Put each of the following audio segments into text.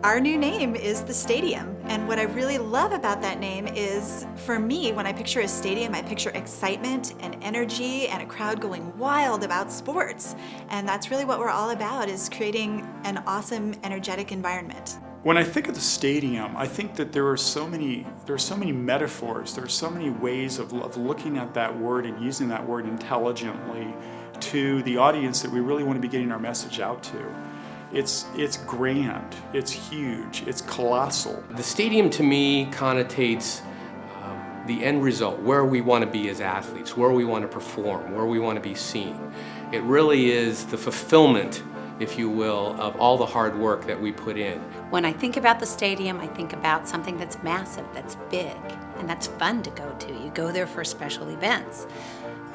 Our new name is the stadium, and what I really love about that name is, for me, when I picture a stadium, I picture excitement and energy and a crowd going wild about sports. And that's really what we're all about, is creating an awesome, energetic environment. When I think of the stadium, I think that there are so many metaphors, there are so many ways of looking at that word and using that word intelligently to the audience that we really want to be getting our message out to. It's grand, it's huge, it's colossal. The stadium to me connotates the end result, where we want to be as athletes, where we want to perform, where we want to be seen. It really is the fulfillment, if you will, of all the hard work that we put in. When I think about the stadium, I think about something that's massive, that's big, and that's fun to go to. You go there for special events.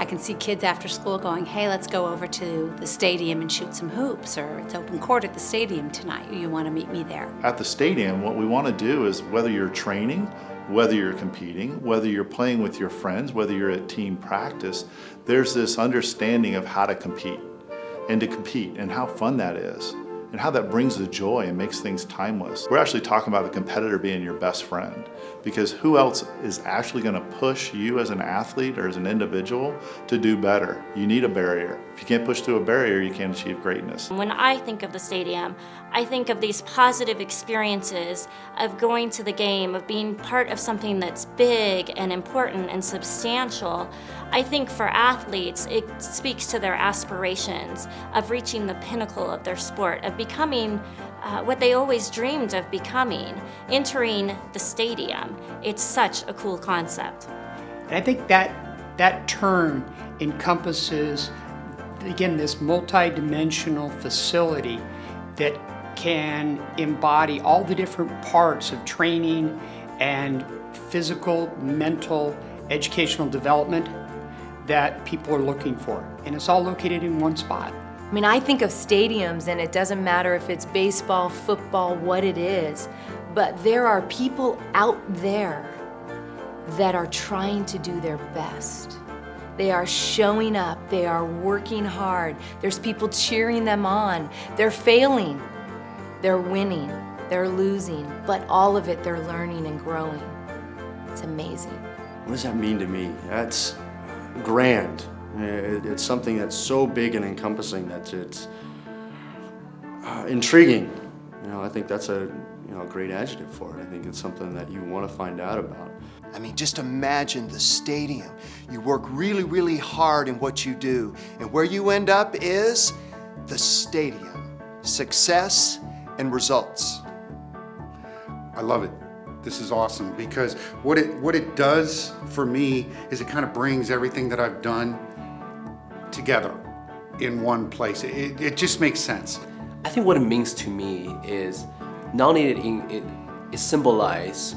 I can see kids after school going, hey, let's go over to the stadium and shoot some hoops, or it's open court at the stadium tonight. You want to meet me there? At the stadium, what we want to do is, whether you're training, whether you're competing, whether you're playing with your friends, whether you're at team practice, there's this understanding of how to compete and how fun that is and how that brings the joy and makes things timeless. We're actually talking about the competitor being your best friend, because who else is actually going to push you as an athlete or as an individual to do better? You need a barrier. If you can't push through a barrier, you can't achieve greatness. When I think of the stadium, I think of these positive experiences of going to the game, of being part of something that's big and important and substantial. I think for athletes, it speaks to their aspirations of reaching the pinnacle of their sport, of becoming what they always dreamed of becoming, entering the stadium. It's such a cool concept. And I think that term encompasses, again, this multi-dimensional facility that can embody all the different parts of training and physical, mental, educational development that people are looking for. And it's all located in one spot. I mean, I think of stadiums, and it doesn't matter if it's baseball, football, what it is, but there are people out there that are trying to do their best. They are showing up, they are working hard, there's people cheering them on, they're failing, they're winning, they're losing, but all of it they're learning and growing. It's amazing. What does that mean to me? That's grand. It's something that's so big and encompassing that it's intriguing. I think that's a great adjective for it. I think it's something that you want to find out about. I mean, just imagine the stadium. You work really, really hard in what you do, and where you end up is the stadium. Success and results. I love it. This is awesome, because what it does for me is it kind of brings everything that I've done together in one place. It just makes sense. I think what it means to me is not only it symbolizes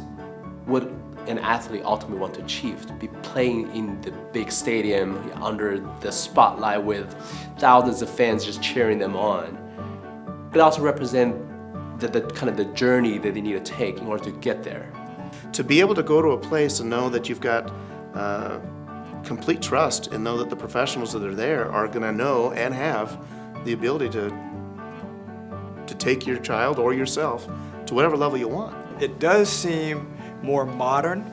what an athlete ultimately wants to achieve, to be playing in the big stadium under the spotlight with thousands of fans just cheering them on, but also represent the kind of the journey that they need to take in order to get there. To be able to go to a place and know that you've got complete trust and know that the professionals that are there are going to know and have the ability to take your child or yourself to whatever level you want. It does seem more modern.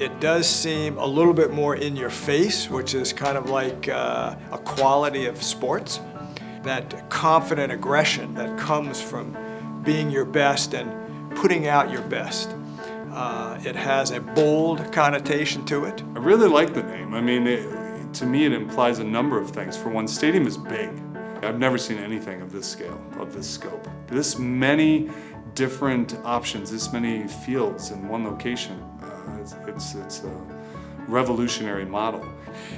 It does seem a little bit more in your face, which is kind of like a quality of sports. That confident aggression that comes from being your best and putting out your best. It has a bold connotation to it. I really like the name. I mean, to me it implies a number of things. For one, stadium is big. I've never seen anything of this scale, of this scope. This many different options, this many fields in one location. It's a revolutionary model.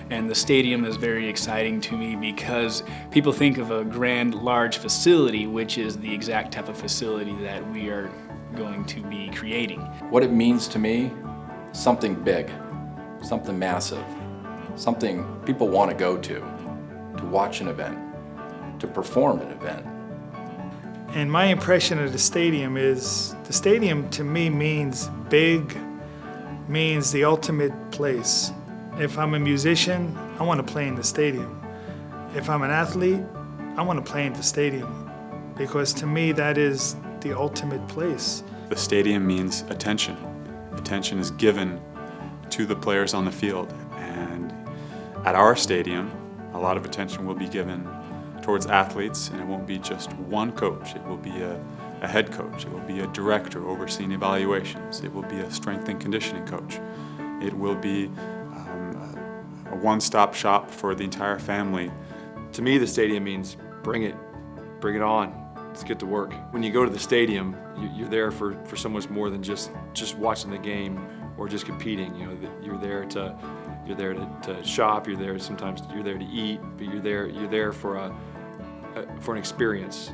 And the stadium is very exciting to me because people think of a grand, large facility, which is the exact type of facility that we are going to be creating. What it means to me, something big, something massive, something people want to go to watch an event, to perform an event. And my impression of the stadium is, the stadium to me means big, means the ultimate place. If I'm a musician, I want to play in the stadium. If I'm an athlete, I want to play in the stadium. Because to me, that is the ultimate place. The stadium means attention. Attention is given to the players on the field. And at our stadium, a lot of attention will be given towards athletes, and it won't be just one coach. It will be a head coach. It will be a director overseeing evaluations. It will be a strength and conditioning coach. It will be a one-stop shop for the entire family. To me, the stadium means bring it on. Let's get to work. When you go to the stadium, you're there for so much more than just watching the game or just competing. You know, you're there to shop. You're there sometimes. You're there to eat, but you're there for an experience.